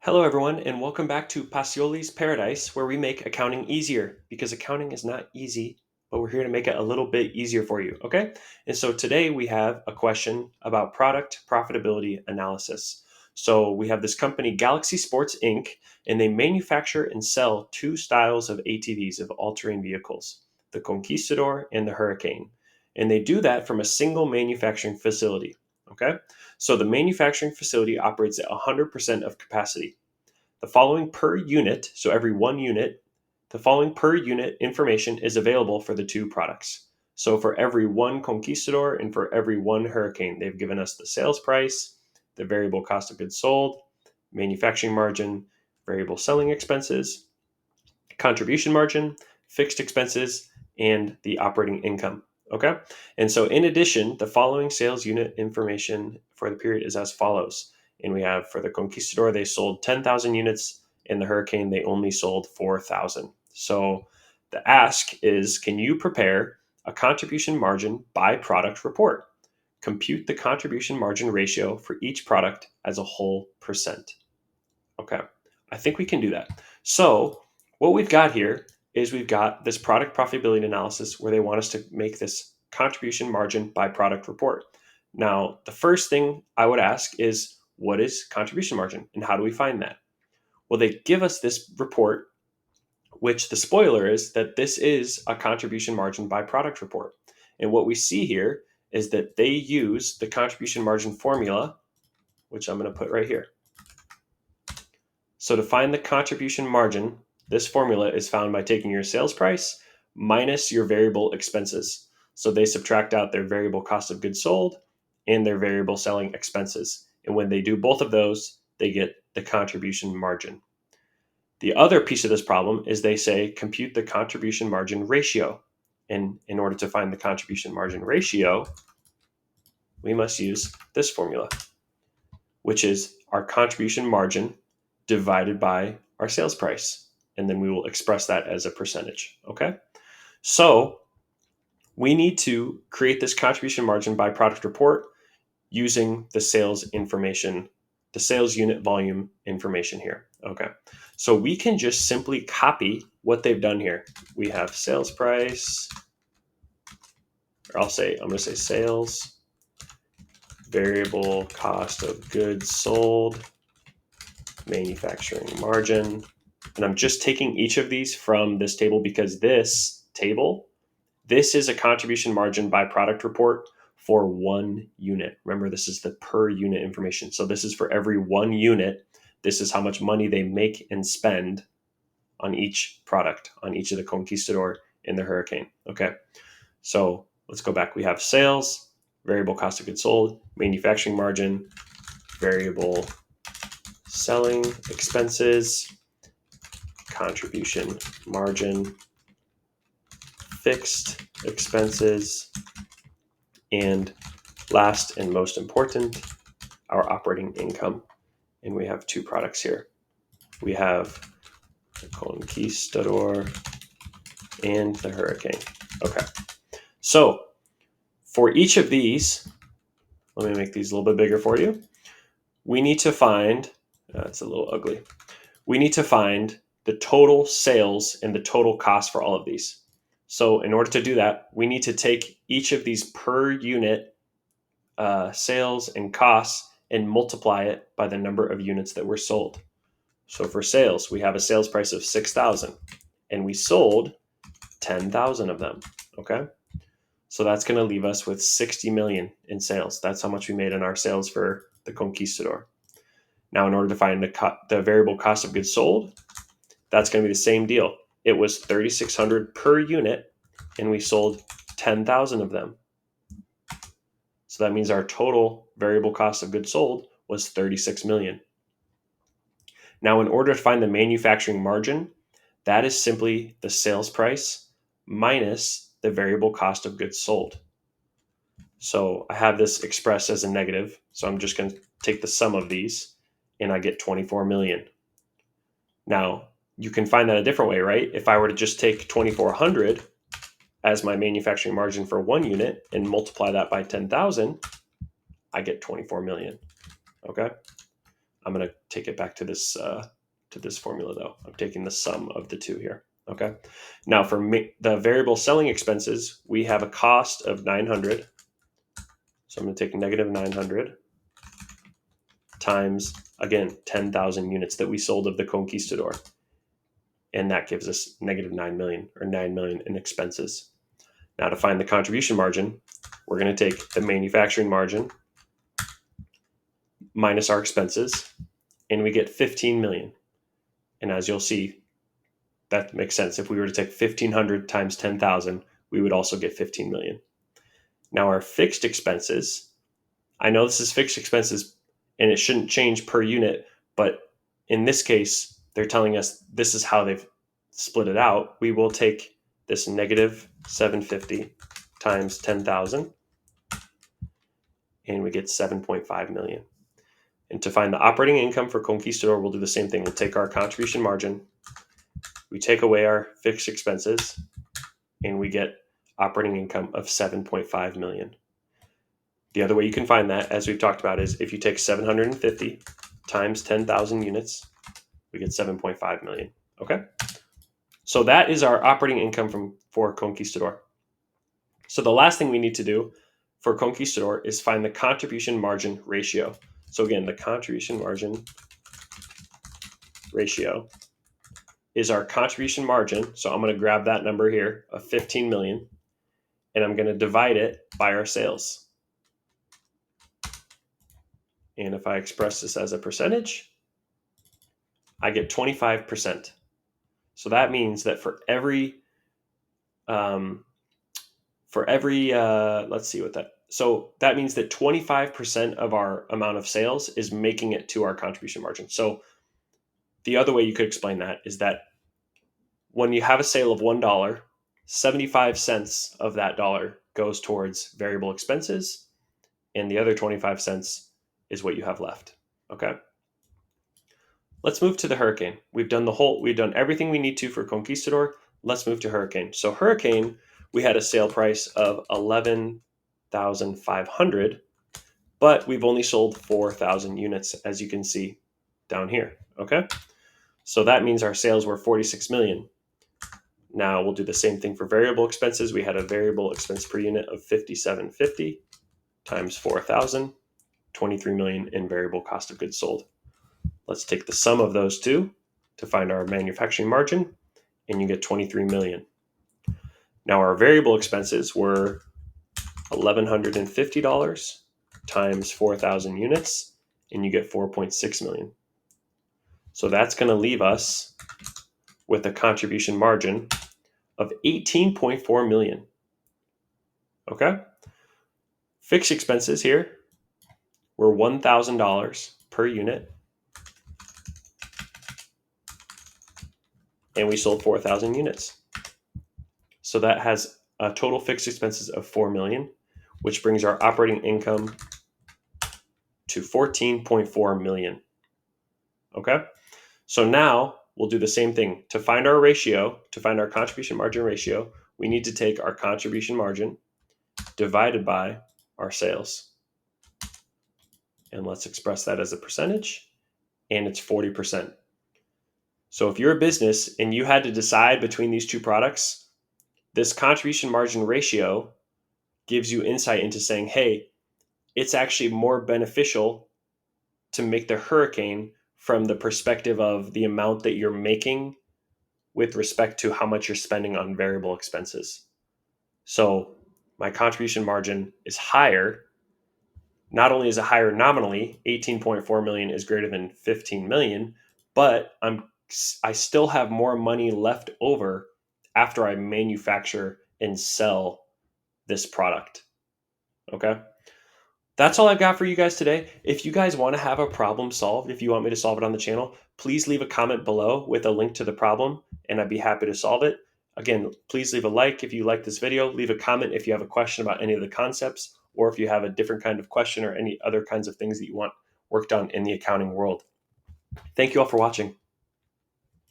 Hello, everyone, and welcome back to Pacioli's Paradise, where we make accounting easier because accounting is not easy, but we're here to make it a little bit easier for you, okay? And so today we have a question about product profitability analysis. So we have this company, Galaxy Sports Inc., and they manufacture and sell two styles of ATVs, of all-terrain vehicles, the Conquistador and the Hurricane. And they do that from a single manufacturing facility, okay? So the manufacturing facility operates at 100% of capacity. The following per unit, so every one unit, the following per unit information is available for the two products. So for every one Conquistador and for every one Hurricane, they've given us the sales price, the variable cost of goods sold, manufacturing margin, variable selling expenses, contribution margin, fixed expenses, and the operating income. Okay. And so, in addition, the following sales unit information for the period is as follows. And we have for the Conquistador, they sold 10,000 units. In the Hurricane, they only sold 4,000. So, the ask is, can you prepare a contribution margin by product report? Compute the contribution margin ratio for each product as a whole percent. Okay, I think we can do that. So what we've got here is we've got this product profitability analysis where they want us to make this contribution margin by product report. Now, the first thing I would ask is, what is contribution margin and how do we find that? Well, they give us this report, which the spoiler is that this is a contribution margin by product report. And what we see here is that they use the contribution margin formula, which I'm going to put right here. So to find the contribution margin, this formula is found by taking your sales price minus your variable expenses. So they subtract out their variable cost of goods sold and their variable selling expenses. And when they do both of those, they get the contribution margin. The other piece of this problem is they say compute the contribution margin ratio. And in order to find the contribution margin ratio, we must use this formula, which is our contribution margin divided by our sales price. And then we will express that as a percentage. Okay. So we need to create this contribution margin by product report using the sales information, the sales unit volume information here. Okay. So we can just simply copy what they've done here. We have sales price, or I'm going to say sales, variable cost of goods sold, manufacturing margin. And I'm just taking each of these from this table because this table, this is a contribution margin by product report for one unit. Remember, this is the per unit information. So this is for every one unit. This is how much money they make and spend on each product, on each of the Conquistador and the Hurricane. Okay. So let's go back. We have sales, variable cost of goods sold, manufacturing margin, variable selling expenses, contribution margin, fixed expenses, and last and most important, our operating income. And we have two products here. We have the Conquistador and the Hurricane. Okay. So for each of these, let me make these a little bit bigger for you. We need to find, it's a little ugly. We need to find the total sales and the total cost for all of these. So in order to do that, we need to take each of these per unit sales and costs and multiply it by the number of units that were sold. So for sales, we have a sales price of 6,000 and we sold 10,000 of them. Okay. So that's going to leave us with 60 million in sales. That's how much we made in our sales for the Conquistador. Now, in order to find the variable cost of goods sold, that's going to be the same deal. It was 3,600 per unit, and we sold 10,000 of them. So that means our total variable cost of goods sold was 36 million. Now, in order to find the manufacturing margin, that is simply the sales price minus the variable cost of goods sold. So I have this expressed as a negative. So I'm just going to take the sum of these and I get 24 million. Now, you can find that a different way, right? If I were to just take 2,400 as my manufacturing margin for one unit and multiply that by 10,000, I get 24 million. Okay. I'm going to take it back to this formula though. I'm taking the sum of the two here. Okay. Now for the variable selling expenses, we have a cost of 900. So I'm going to take negative 900 times, again, 10,000 units that we sold of the Conquistador. And that gives us negative 9 million, or 9 million in expenses. Now to find the contribution margin, we're going to take the manufacturing margin minus our expenses, and we get 15 million. And as you'll see, that makes sense. If we were to take 1,500 times 10,000, we would also get 15 million. Now our fixed expenses, I know this is fixed expenses and it shouldn't change per unit, but in this case, they're telling us this is how they've split it out. We will take this negative 750 times 10,000 and we get 7.5 million. And to find the operating income for Conquistador, we'll do the same thing. We'll take our contribution margin, we take away our fixed expenses, and we get operating income of 7.5 million. The other way you can find that, as we've talked about, is if you take 750 times 10,000 units, we get 7.5 million. Okay? So that is our operating income for Conquistador. So the last thing we need to do for Conquistador is find the contribution margin ratio. So again, the contribution margin ratio is our contribution margin. So I'm going to grab that number here of 15 million, and I'm going to divide it by our sales. And if I express this as a percentage, I get 25%. So that means that for every let's see what that, so that means that 25% of our amount of sales is making it to our contribution margin. So the other way you could explain that is that when you have a sale of $1, 75 cents of that dollar goes towards variable expenses, and the other 25 cents is what you have left. Okay. Let's move to the Hurricane. We've done everything we need to for Conquistador. Let's move to Hurricane. So Hurricane, we had a sale price of 11,500, but we've only sold 4,000 units, as you can see down here. Okay. So that means our sales were 46 million. Now we'll do the same thing for variable expenses. We had a variable expense per unit of 57.50 times 4,000, 23 million in variable cost of goods sold. Let's take the sum of those two to find our manufacturing margin, and you get 23 million. Now our variable expenses were $1,150 times 4,000 units, and you get 4.6 million. So that's going to leave us with a contribution margin of 18.4 million. Okay? Fixed expenses here were $1,000 per unit, and we sold 4,000 units. So that has a total fixed expenses of 4 million, which brings our operating income to 14.4 million. Okay? So now we'll do the same thing. To find our ratio, to find our contribution margin ratio, we need to take our contribution margin divided by our sales. And let's express that as a percentage, and it's 40%. So if you're a business and you had to decide between these two products, this contribution margin ratio gives you insight into saying, hey, it's actually more beneficial to make the Hurricane from the perspective of the amount that you're making with respect to how much you're spending on variable expenses. So my contribution margin is higher. Not only is it higher nominally, 18.4 million is greater than 15 million, but I still have more money left over after I manufacture and sell this product. Okay? That's all I've got for you guys today. If you guys want to have a problem solved, if you want me to solve it on the channel, please leave a comment below with a link to the problem, and I'd be happy to solve it. Again, please leave a like if you like this video. Leave a comment if you have a question about any of the concepts, or if you have a different kind of question or any other kinds of things that you want worked on in the accounting world. Thank you all for watching.